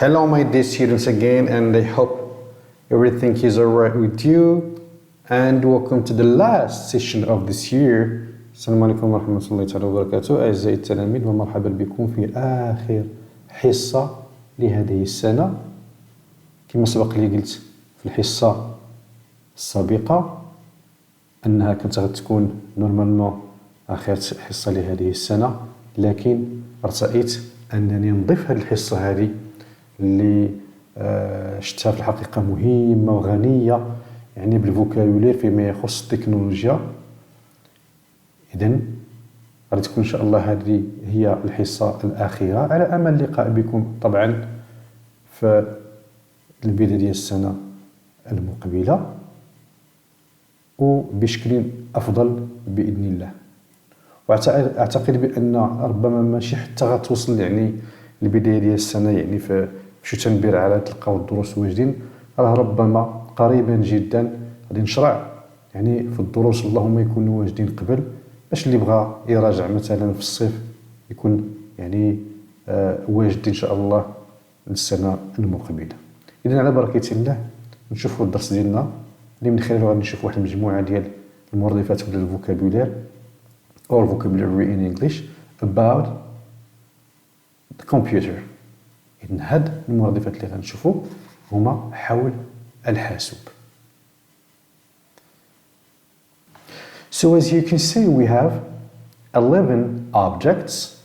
Hello my dear students again, and I hope everything is alright with you, and welcome to the last session of this year. السلام عليكم ورحمة الله تعالى وبركاته أعزائي التلاميذ، ومرحبا بكم في آخر حصة لهذه السنة. كما سبق لي قلت في الحصة السابقة أنها كانت غتكون نورمالمون آخر حصة لهذه السنة، لكن ارتأيت أنني نضيف هذه الحصة هذه اللي شفتها في الحقيقة مهمة وغنية يعني بالفوكابولير فيما يخص التكنولوجيا. إذن غادي تكون إن شاء الله هذه هي الحصة الأخيرة، على أمل اللقاء بكم طبعا في البداية ديال السنة المقبلة وبشكل أفضل بإذن الله. وأعتقد بأن ربما ماشي حتى غتوصل يعني البداية ديال السنة يعني في شتنبر على تلقاو الدروس واجدين، راه ربما قريبا جدا غادي نشرع يعني في الدروس، اللهم يكونوا واجدين قبل باش اللي بغى يراجع مثلا في الصيف يكون يعني واجد ان شاء الله للسنة المقبلة. إذن على بركة الله نشوفوا الدرس ديالنا اللي من خلاله غادي نشوف واحد المجموعة ديال المرادفات ولا الفوكابولير or vocabulary in English about the computer. إذن هاد المرادفات اللي غنشوفوا هما حول الحاسوب. So as you can see, we have 11 objects.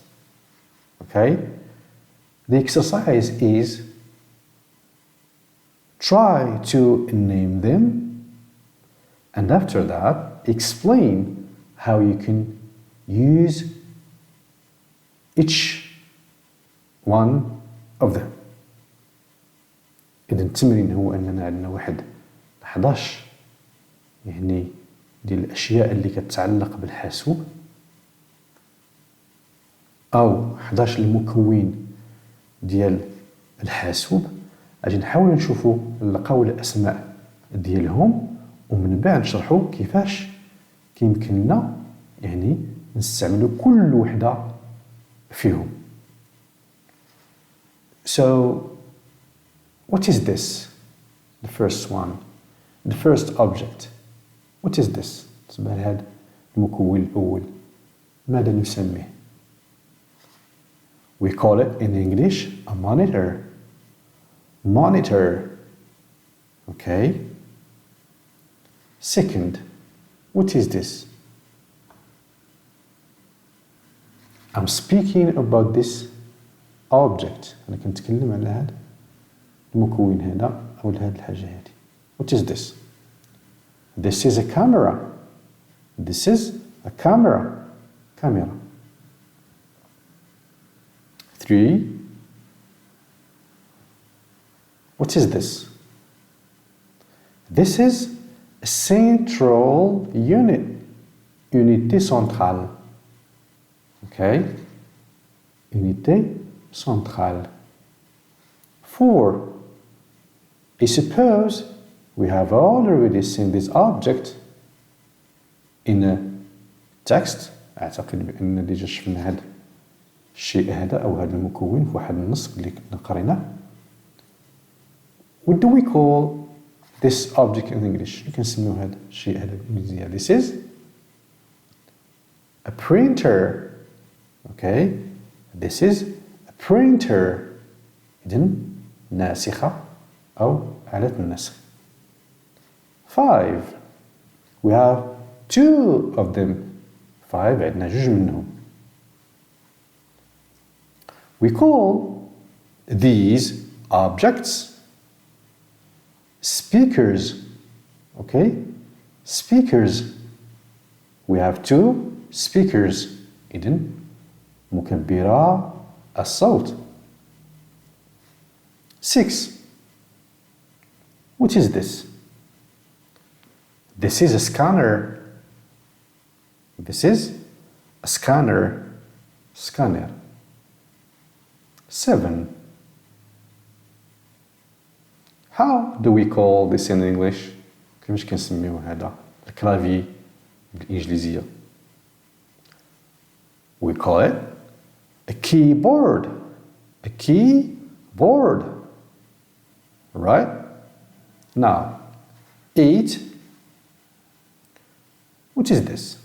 Okay. The exercise is try to name them, and after that explain how you can use each one of them. إذن التمرين هو أننا عندنا واحد 11 يعني ديال الأشياء اللي كتتعلق بالحاسوب، أو 11 المكون ديال الحاسوب. غادي نحاولوا نشوفوا نلقاو الأسماء ديالهم ومن بعد نشرحوا كيفاش كيمكننا يعني نستعملوا كل وحدة فيهم. So what is this? The first one, the first object. What is this? بالنسبة لهذا المكون الأول ماذا نسميه؟ We call it in English a monitor. Monitor. Okay. Second, what is this? I'm speaking about this object. أنا كنتكلم على هذا المكون هذا أو هذه الحاجة هذه. What is this? This is a camera. This is a camera. Camera. 3. What is this? This is a central unit. Unité centrale. Okay? Unité centrale. 4. I suppose we have already seen this object in a text. أعتقد بأن ديجا شفنا هذا الشيء هذا أو هذا المكون في واحد النص اللي كنا قريناه. What do we call this object in English? كنسميو هذا الشيء هذا بالإنجليزية. This is a printer. Okay? This is a printer. إذن ناسخة أو آلة النسخ. 5. We have 2 of them. 5 عندنا جوج منهم. We call these objects speakers. Okay? Speakers. We have 2 speakers. إذن مكبرا الصوت. 6. What is this? This is a scanner. This is a scanner. Scanner. 7. How do we call this in English? كيفاش كنسميو هذا الكلافي بالإنجليزية؟ We call it a keyboard. A keyboard. right? Now, 8. What is this?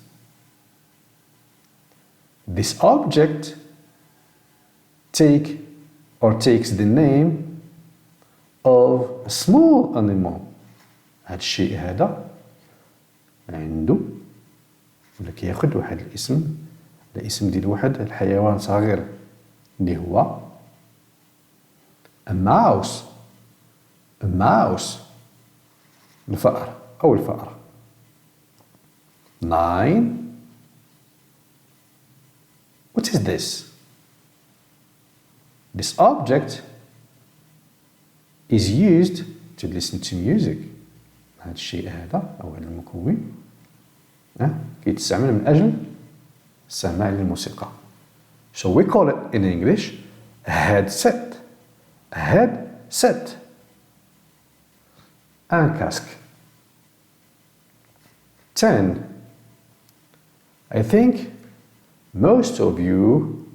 This object takes the name of a small animal. هاد الشيء هذا عنده ولا كياخد واحد الاسم ديال واحد الحيوان صغير اللي هو a mouse. الفأر أو الفأرة. 9. What is this? This object is used to listen to music. هذا الشيء هذا أو هذا المكون كيتستعمل من أجل السماع للموسيقى. So we call it in English a headset. A headset. Un casque. 10. I think most of you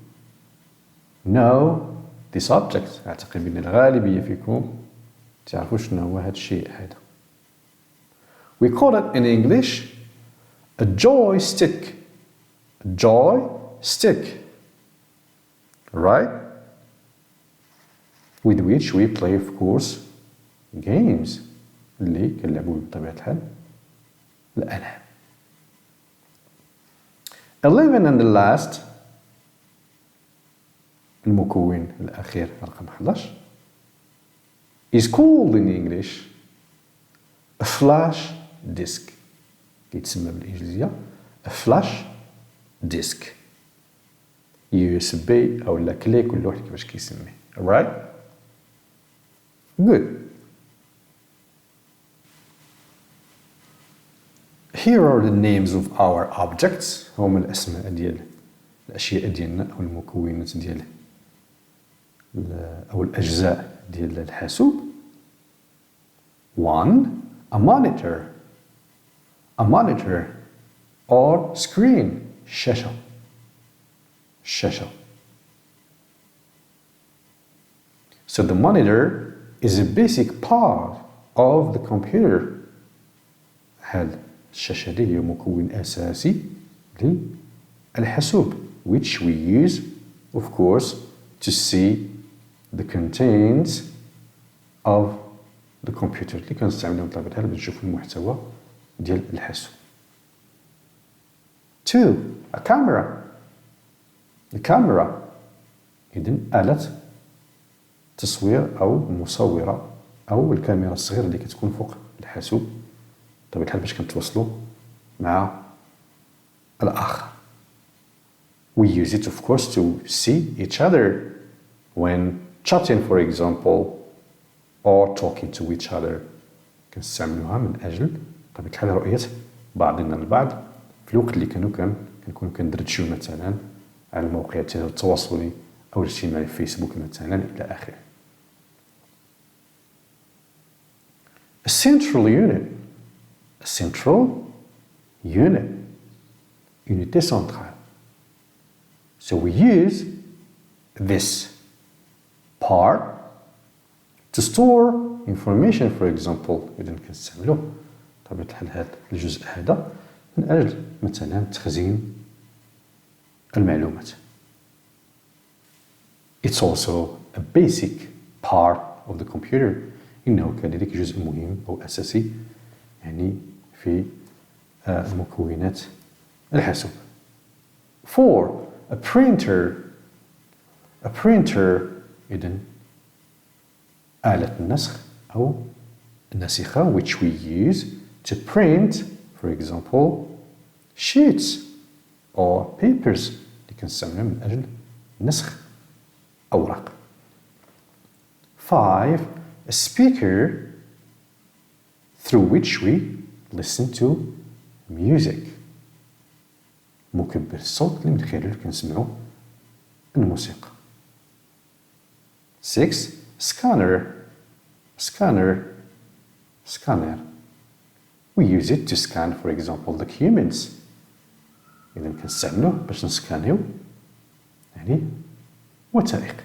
know this object. أعتقد أن الغالبية فيكم تعرفوا شنو هو هذا الشيء هذا. We call it in English a joystick. A joystick. Right? With which we play, of course, games. اللي كنلعبوا بطبيعة الحال الألعاب. 11 and the last. المكون الأخير رقم 11 is called in English a flash disk. كيتسمى بالإنجليزية a flash disk. USB أو لا كلي كل واحد كيفاش كيسميه. Alright? Good. Here are the names of our objects. هما الأسماء ديال الأشياء ديالنا أو المكونات ديال أو الأجزاء ديال الحاسوب. 1. A monitor. A monitor or screen. شاشة. So the monitor is a basic part of the computer. هذا الشاشة دي هي مكون أساسي للحاسوب which we use of course to see the contents of the computer اللي كنستعملهم بطبيعة الحال باش نشوفوا المحتوى ديال الحاسوب. 2. A camera. The camera إذن آلة تصوير أو مصورة أو الكاميرا الصغيرة اللي كتكون فوق الحاسوب بطبيعة الحال باش كنتواصلوا مع الآخر. We use it of course to see each other when chatting for example or talking to each other. كنستعملوها من أجل بطبيعة الحال رؤية بعضنا البعض في الوقت اللي كنكونوا كندردشوا مثلا على الموقع التواصلي أو الاجتماعي فيسبوك مثلا إلى آخره. A central unit. A central unit. Unité centrale. So we use this part to store information for example. إذا كنستعملوا بطبيعة الحال هذا الجزء هذا من أجل مثلا تخزين المعلومات. It's also a basic part of the computer. إنه كذلك جزء مهم أو أساسي يعني في مكونات الحاسوب. 4. A printer. A printer إذن آلة النسخ أو الناسخة which we use to print for example sheets or papers اللي كنستعملها من أجل نسخ أوراق. 5. A speaker through which we listen to music. مكبر الصوت اللي من خلاله كنسمعوا الموسيقى. 6. Scanner. We use it to scan for example documents. إذا كنستعملوه باش نسكانيو يعني وثائق.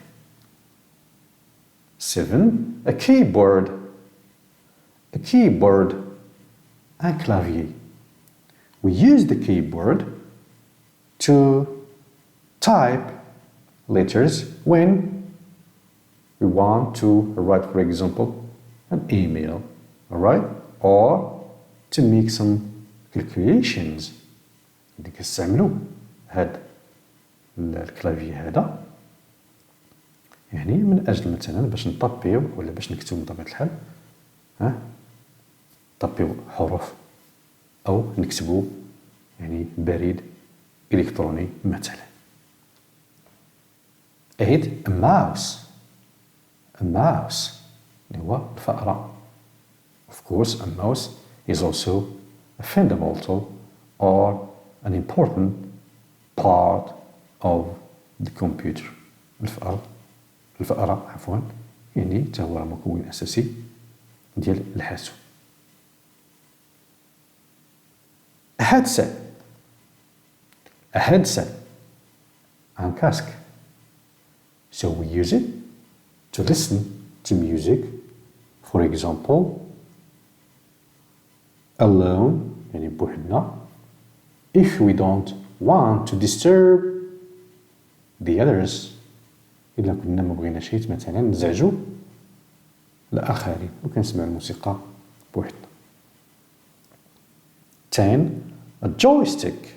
7. A keyboard. keyboard and clavier. We use the keyboard to type letters when we want to write, for example, an email, all right? Or to make some calculations. اللي كنستعملو هاد الكلافي هذا يعني من اجل مثلا باش نطبيو ولا باش نكتبو بطبيعة الحال نطبيو حروف او نكتبو يعني بريد الكتروني مثلا. اهيد mouse اللي هو الفأرة. Of course, a mouse is also a fundamental or an important part of the computer. الفأرة عفوا يعني تا هو مكون أساسي ديال الحاسوب. A headset, un casque. So we use it to listen to music, for example, alone, يعني بوحدنا, if we don't want to disturb the others. إلا كنا ما بغيناش مثلا نزعجو الآخرين وكنسمع الموسيقى بوحدنا. 10. A joystick.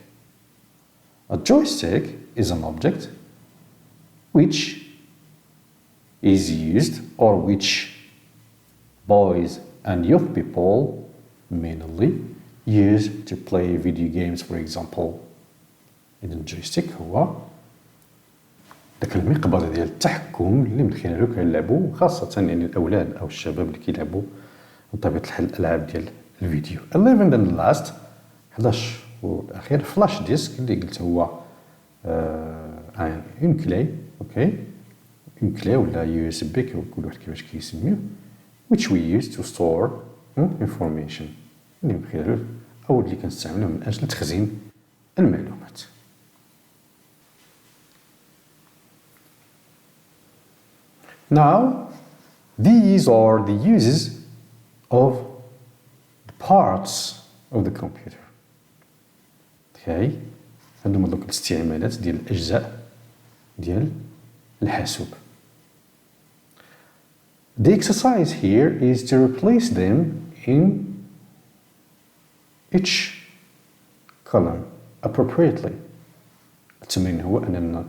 A joystick is an object which is used or which boys and young people mainly use to play video games, for example. إذن الجويستيك هو داك المقبض ديال التحكم اللي من خلاله كنلعبوا خاصة يعني الأولاد أو الشباب اللي كيلعبوا بطبيعة الحال الألعاب ديال الفيديو. 11 and last 11 والأخير فلاش ديسك اللي قلت هو اون كلاي اوكي اون كلاي ولا يو اس بي كل واحد كيفاش كيسميوه which we use to store information اللي من خلاله أو اللي كنستعملوه من أجل تخزين المعلومات. Now, these are the uses of the parts of the computer. Okay, هادو دوك الاستعمالات ديال الأجزاء ديال الحاسوب. The exercise here is to replace them in each column appropriately. التمرين هو أننا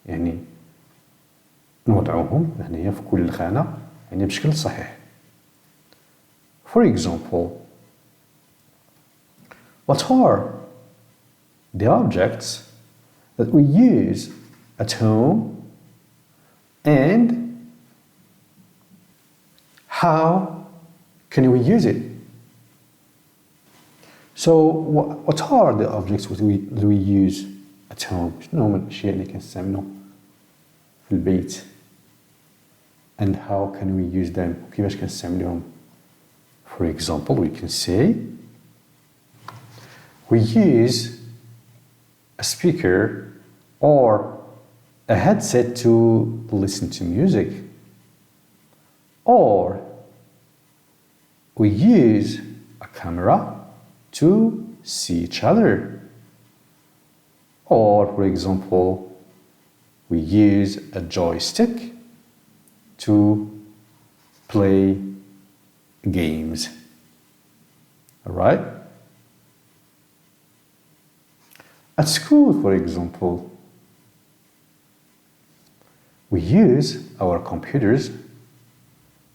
يعني نوضعوهم هنايا في كل خانة يعني بشكل صحيح. For example, what are the objects that we use at home and how can we use it? So what are the objects that we use at home? شنو هما الأشياء اللي كنستعملو في البيت and how can we use them وكيفاش كنستعملوهم. For example, we can say we use a speaker or a headset to listen to music, or we use a camera to see each other, or for example we use a joystick to play games. All right? At school, for example, we use our computers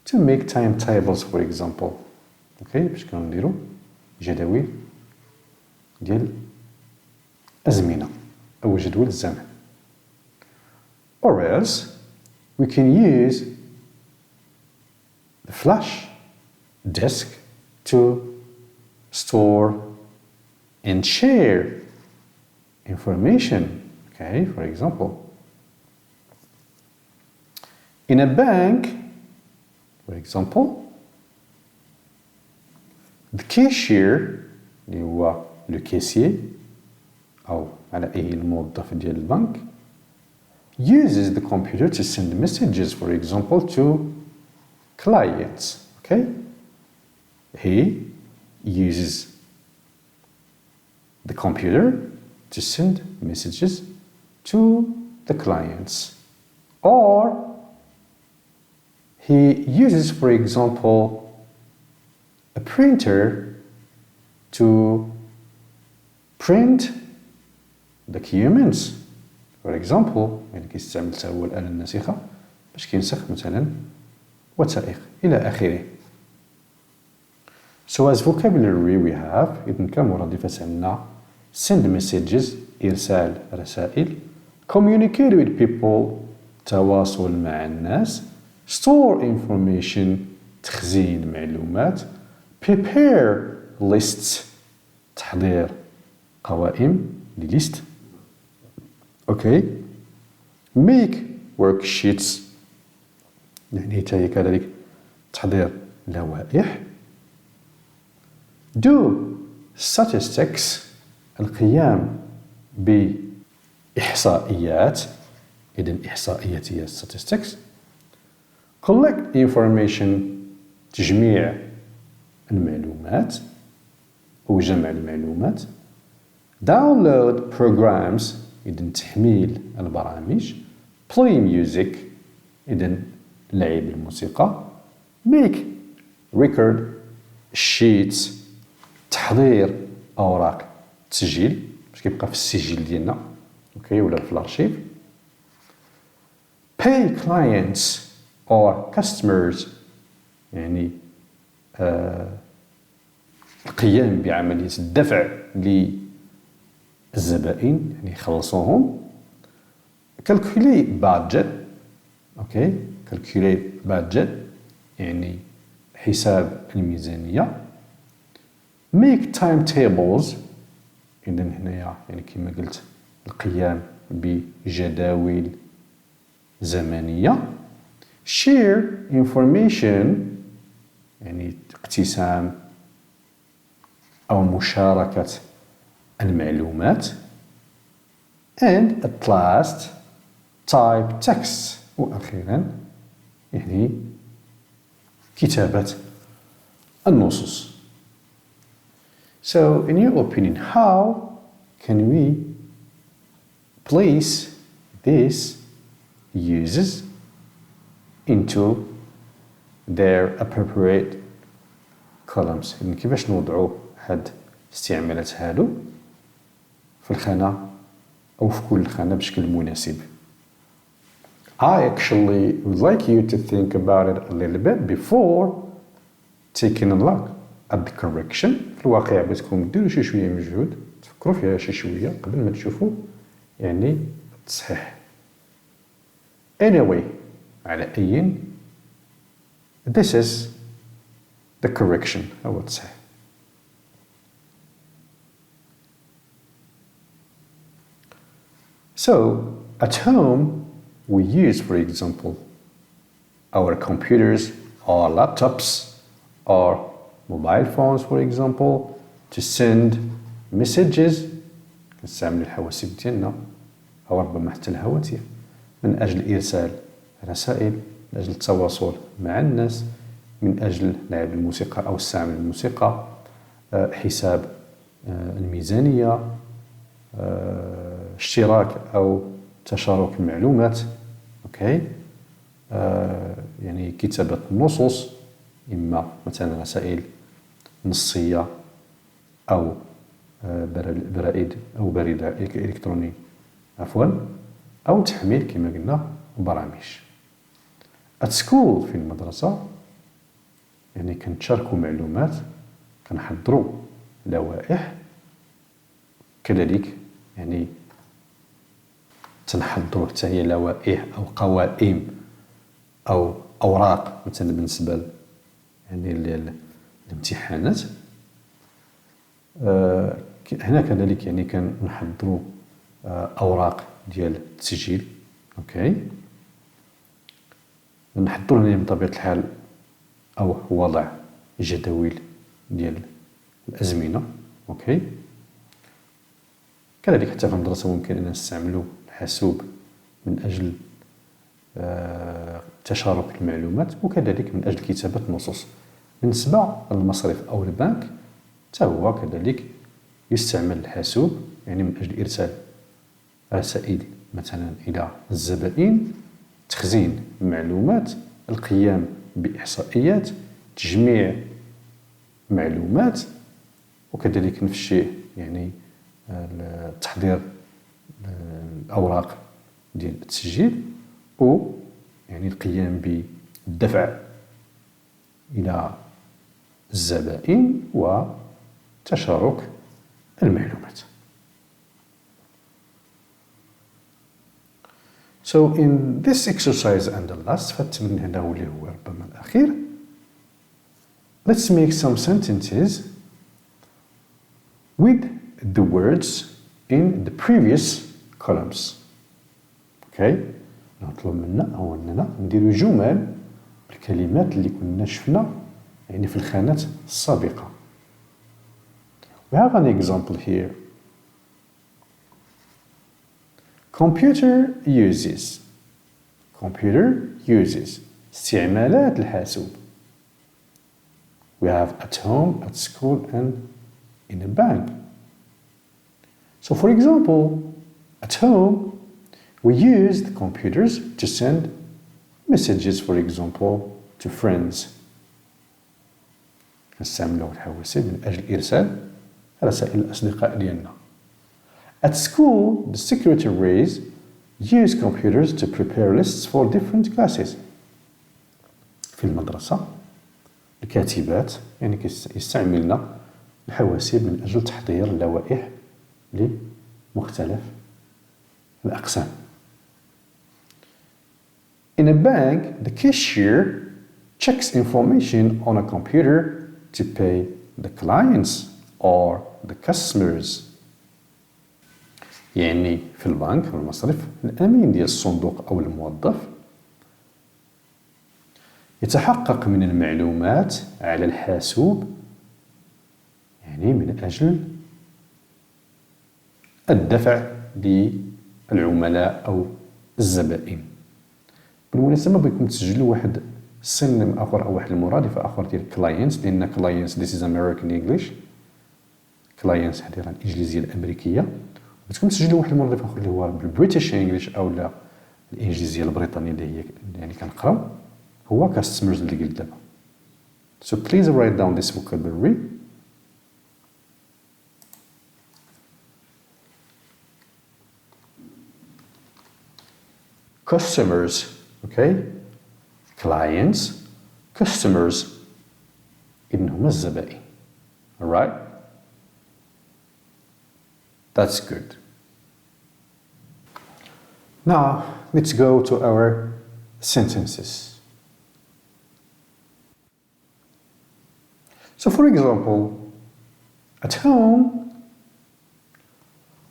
to make timetables, for example. Okay? باش كنديرو جداول ديال الأزمنة أو جدول الزمن. Or else we can use the flash disk to store and share information. Okay, for example, in a bank, for example, the cashier اللي هو le caissier أو على أي الموظف ديال البنك uses the computer to send messages, for example, to clients. Okay, he uses the computer to send messages to the clients. Or he uses, for example, a printer to print documents. For example, يعني كيستعمل حتى هو الآلة الناسخة باش كينسخ مثلا وثائق إلى آخره. So as vocabulary we have إذن كمرادفة عندنا send messages إرسال رسائل, communicate with people تواصل مع الناس, store information تخزين معلومات, prepare lists تحضير قوائم list, okay, make worksheets يعني هي كذلك تحضير لوائح, do statistics القيام بإحصائيات, إذن إحصائيات هي statistics, collect information تجميع المعلومات أو جمع المعلومات, download programs إذن تحميل البرامج, play music إذن لعب الموسيقى, make record sheets تحضير أوراق تسجيل باش كيبقى في السجل ديالنا اوكي ولا في الارشيف, pay clients or customers يعني القيام بعملية الدفع للزبائن يعني يخلصوهم, calculate budget اوكي calculate budget يعني حساب الميزانية, make timetables إذن هنايا يعني كما قلت القيام بجداول زمنية, share information يعني اقتسام أو مشاركة المعلومات, and at last type text وأخيرا يعني كتابة النصوص. So, in your opinion, how can we place these uses into their appropriate columns? يعني كيفاش نوضعوا هاد الاستعمالات هادو في الخانة أو في كل خانة بشكل مناسب. I actually would like you to think about it a little bit before taking a look at the correction. في الواقع بغيتكم ديروا شي شوية مجهود تفكروا فيها شي شوية قبل ما تشوفوا يعني التصحيح. Anyway, على أي this is the correction هو التصحيح. So, at home, we use, for example, our computers or laptops or mobile phones, for example, to send messages كنستعمل الحواسيب ديالنا أو ربما حتى الهواتف من أجل إرسال رسائل، من أجل التواصل مع الناس، من أجل لعب الموسيقى أو استعمال الموسيقى، حساب الميزانية، اشتراك أو تشارك المعلومات، أوكي، يعني كتابة النصوص، إما مثلا رسائل نصية أو برائد أو بريد إلكتروني عفوا، أو تحميل كما قلنا برامج. At school في المدرسة يعني كنتشاركوا معلومات، كنحضروا لوائح، كذلك يعني تنحضروا حتى هي لوائح أو قوائم أو أوراق مثلا بالنسبة يعني الامتحانات. هنا كذلك يعني كنحضروا أوراق ديال التسجيل، أوكي، نحضروا هنا بطبيعة الحال أو وضع جداول ديال الأزمنة، أوكي. كذلك حتى في المدرسة ممكن أن نستعملوا الحاسوب من أجل تشارك المعلومات، وكذلك من أجل كتابة النصوص. بالنسبة للمصرف أو البنك حتى هو كذلك يستعمل الحاسوب، يعني من أجل إرسال رسائل مثلا إلى الزبائن، تخزين معلومات، القيام بإحصائيات، تجميع معلومات، وكذلك نفس الشيء يعني تحضير الأوراق ديال التسجيل، و يعني القيام بالدفع إلى الزبائن وتشارك المعلومات. So in this exercise and the last فالتمرين هذا هو اللي هو ربما الأخير. Let's make some sentences with the words in the previous columns. Okay? نطلب منا هو أننا نديرو جمل الكلمات اللي كنا شفنا يعني في الخانات السابقة. We have an example here. Computer uses. Computer uses. استعمالات الحاسوب. We have at home, at school, and in a bank. So for example, at home, we use the computers to send messages, for example, to friends. نستعملوا الحواسيب من أجل إرسال رسائل الأصدقاء ديالنا. At school, the secretaries use computers to prepare lists for different classes. في المدرسة الكاتبات يعني يستعملن الحواسيب من أجل تحضير اللوائح لمختلف الأقسام. In a bank, the cashier checks information on a computer to pay the clients or the customers. يعني في البنك أو المصرف الأمين ديال الصندوق أو الموظف يتحقق من المعلومات على الحاسوب يعني من أجل الدفع للعملاء أو الزبائن. بالمناسبة بغيتكم تسجلوا واحد السينونيم آخر أو واحد المرادف آخر ديال clients، لأن clients this is American English. clients هذه راه الإنجليزية الأمريكية. بغيتكم تسجلوا واحد المرادف آخر اللي هو بالبريتش انجلش أو لا الإنجليزية البريطانية اللي هي يعني كنقراو هو customers اللي قلت دابا. So please write down this vocabulary. Customers, okay? Clients, customers, إذن هما الزبائن. Alright? That's good. Now, let's go to our sentences. So, for example, at home,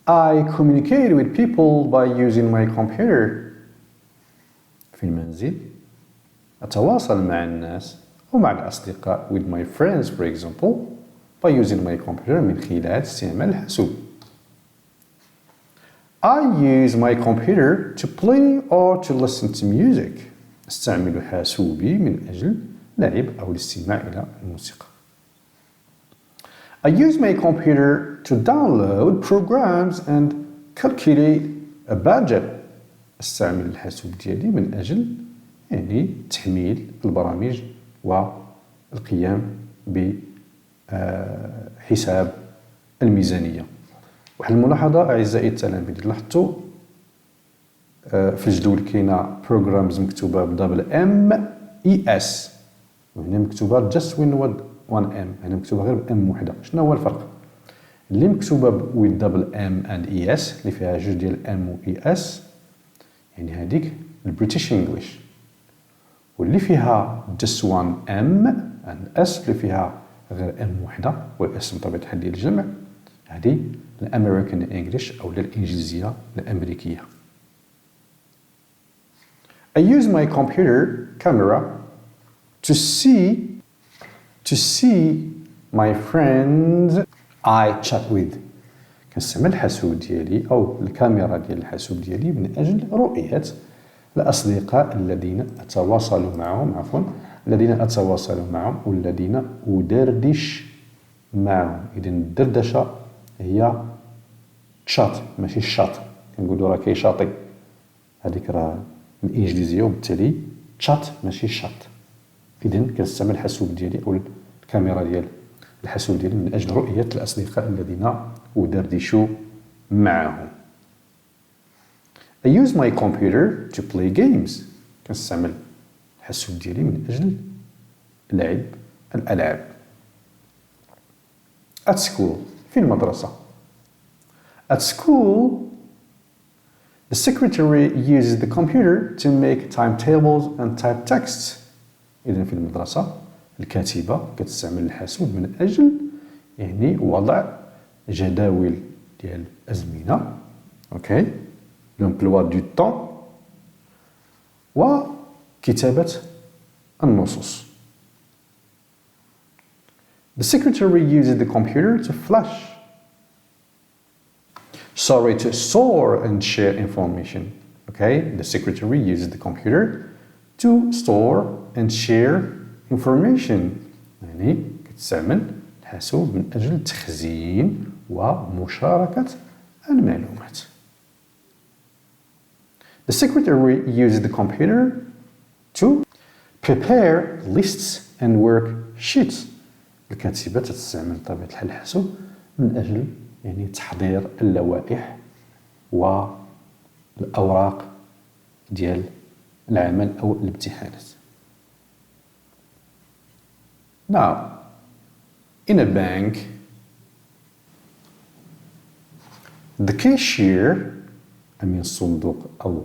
I communicate with people by using my computer. في المنزل أتواصل مع الناس أو مع الأصدقاء with my friends for example by using my computer من خلال استعمال الحاسوب. I use my computer to play or to listen to music. أستعمل حاسوبي من أجل لعب أو الاستماع إلى الموسيقى. I use my computer to download programs and calculate a budget. أستعمل الحاسوب ديالي من أجل يعني تحميل البرامج والقيام بحساب الميزانية. واحد الملاحظة أعزائي التلاميذ، لاحظتوا في الجدول كاينة programs مكتوبة بدبل MES وهنا مكتوبة just one M، هنا مكتوبة غير بM وحدة. شنو هو الفرق؟ اللي مكتوبة with double M and ES اللي فيها جوج ديال M و ES يعني هذيك البريتش انجلش، واللي فيها just one M and S اللي فيها غير M وحدة والاسم بطبيعة الحال ديال الجمع هذه الامريكان انجلش او الانجليزية الامريكية. I use my computer camera to see my friends I chat with. كنستعمل الحاسوب ديالي أو الكاميرا ديال الحاسوب ديالي من أجل رؤية الأصدقاء الذين أتواصل معهم الذين أتواصل معهم والذين أدردش معهم. إذن الدردشة هي تشات ماشي الشاط، كنقولوا راه كيشاطي، هذيك راه الإنجليزية، وبالتالي تشات ماشي شاط. إذن كنستعمل الحاسوب ديالي أو الكاميرا ديال الحاسوب ديالي من أجل رؤية الأصدقاء الذين أدردش معهم. I use my computer to play games. كنستعمل الحاسوب ديالي من أجل لعب الألعاب. At school في المدرسة. At school the secretary uses the computer to make timetables and type texts. إذن في المدرسة الكاتبة كتستعمل الحاسوب من أجل يعني وضع جداول ديال الأزمنة، أوكي، l'emploi du temps، وكتابة النصوص. The secretary uses the computer to to store and share information. Okay, the secretary uses the computer to store and share information. يعني كتستعمل الحاسوب من أجل تخزين ومشاركة المعلومات. The secretary uses the computer to prepare lists and worksheets. الكاتبة تستعمل طبيعة الحال الحاسوب من أجل يعني تحضير اللوائح والأوراق ديال العمل أو الامتحانات. Now, in a bank, the cashier أمين الصندوق أو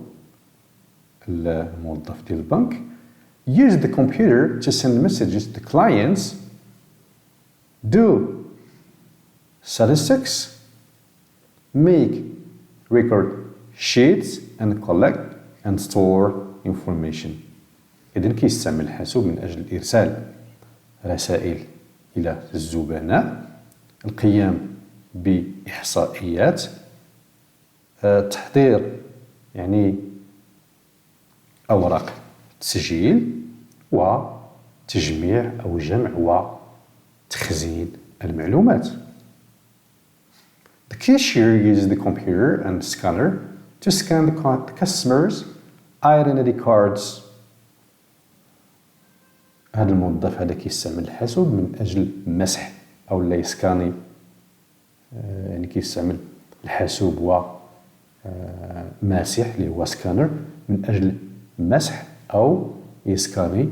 الموظف ديال البنك use the computer to send messages to clients, do statistics, make record sheets, and collect and store information. إذن كيستعمل الحاسوب من أجل إرسال رسائل إلى الزبناء، القيام بإحصائيات، تحضير يعني أوراق تسجيل وتجميع أو جمع وتخزين المعلومات. The cashier uses the computer and scanner to scan the customers' identity cards. هذا الموظف هذا كيستعمل الحاسوب من أجل مسح أو لا يسكاني، يعني كيستعمل الحاسوب وماسح اللي هو سكانر من أجل مسح أو يسكاني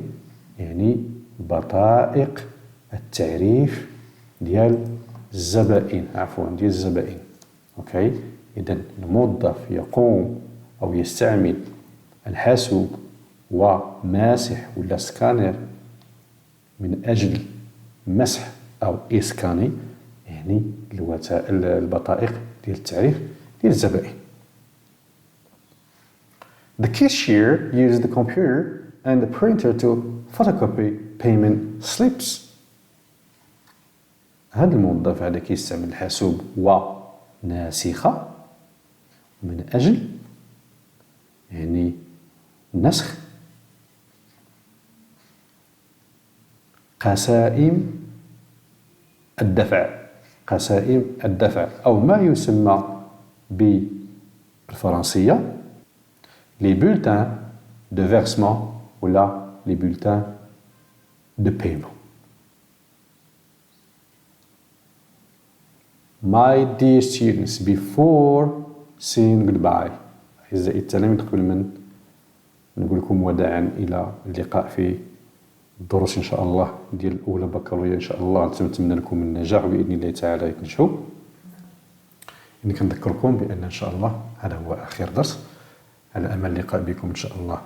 يعني بطائق التعريف ديال الزبائن، ديال الزبائن. أوكي، إذن الموظف يقوم أو يستعمل الحاسوب وماسح ولا سكانر من أجل مسح أو إسكاني يعني البطائق ديال التعريف ديال الزبائن. The cashier uses the computer and the printer to photocopy payment slips. هذا الموظف هذا كيستعمل الحاسوب وناسخة من أجل يعني نسخ قسائم الدفع أو ما يسمى بالفرنسية les bulletins de versement ولا les bulletins de paiement. My dear students, before saying goodbye, أعزائي التلاميذ، قبل من نقول لكم وداعا إلى اللقاء في الدروس إن شاء الله ديال الأولى بكالوريا إن شاء الله، نتمنى لكم النجاح وبإذن الله تعالى تنجحوا. إني كنذكركم بأن إن شاء الله هذا هو آخر درس، على أمل اللقاء بكم إن شاء الله.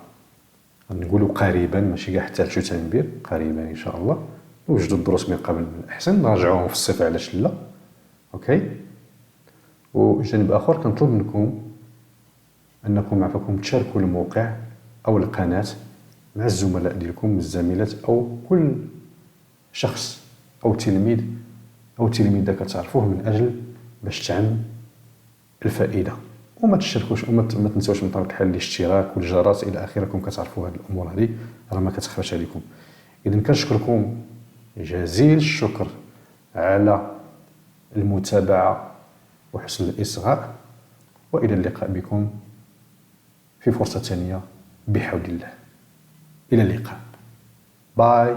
نقولوا قريبا، ماشي كاع حتى لشتنبير، قريبا إن شاء الله. نوجدوا الدروس من قبل من الأحسن، نراجعوهم في الصيف على لا. أوكي. وجانب آخر كنطلب منكم أنكم عفاكم تشاركوا الموقع أو القناة مع الزملاء ديالكم، الزميلات، أو كل شخص أو تلميذ أو تلميذة كتعرفوه من أجل باش تعم الفائدة. وما تشاركوش وما تنساوش من طبيعة الحال الاشتراك والجرس إلى آخره. راكم كتعرفوا هذه الأمور هذه راه ما كتخفاش عليكم. إذن كنشكركم جزيل الشكر على المتابعة وحسن الإصغاء، وإلى اللقاء بكم في فرصة ثانية بحول الله. إلى اللقاء. باي.